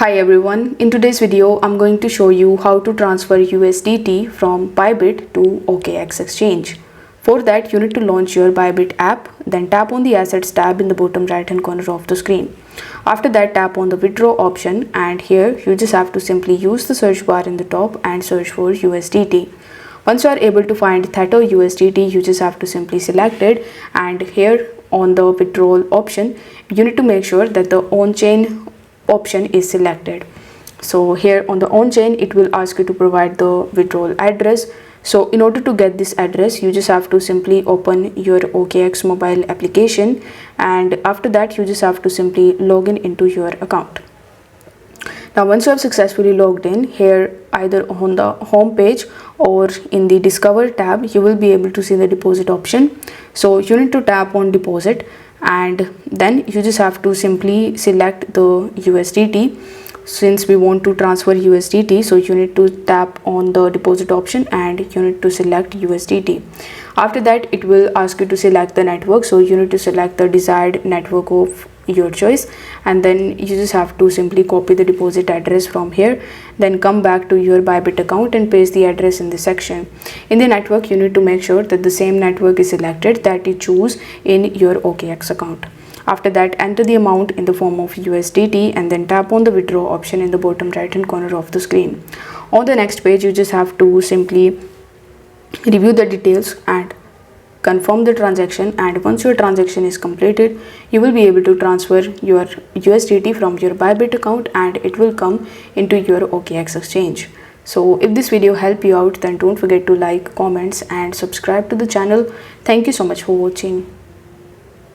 Hi everyone, in today's video I'm going to show you how to transfer USDT from Bybit to OKX exchange. For that you need to launch your Bybit app, then tap on the assets tab in the bottom right hand corner of the screen. After that tap on the withdraw option and here you just have to simply use the search bar in the top and search for USDT. Once you are able to find Theta USDT, you just have to simply select it, and here on the withdrawal option you need to make sure that the on-chain option is selected. So here on the on-chain it will ask you to provide the withdrawal address. So in order to get this address you just have to simply open your OKX mobile application, and after that you just have to simply log in into your account. Now once you have successfully logged in, here either on the home page or in the discover tab you will be able to see the deposit option. So you need to tap on deposit and then you just have to simply select the USDT. Since we want to transfer USDT, so you need to tap on the deposit option and you need to select USDT. After that it will ask you to select the network, so you need to select the desired network of your choice, and then you just have to simply copy the deposit address from here, then come back to your Bybit account and paste the address in the section. In the network you need to make sure that the same network is selected that you choose in your OKX account. After that enter the amount in the form of USDT and then tap on the withdraw option in the bottom right hand corner of the screen. On the next page you just have to simply review the details and confirm the transaction, and once your transaction is completed you will be able to transfer your USDT from your Bybit account and it will come into your OKX exchange. So if this video helped you out, then don't forget to like, comments and subscribe to the channel. Thank you so much for watching.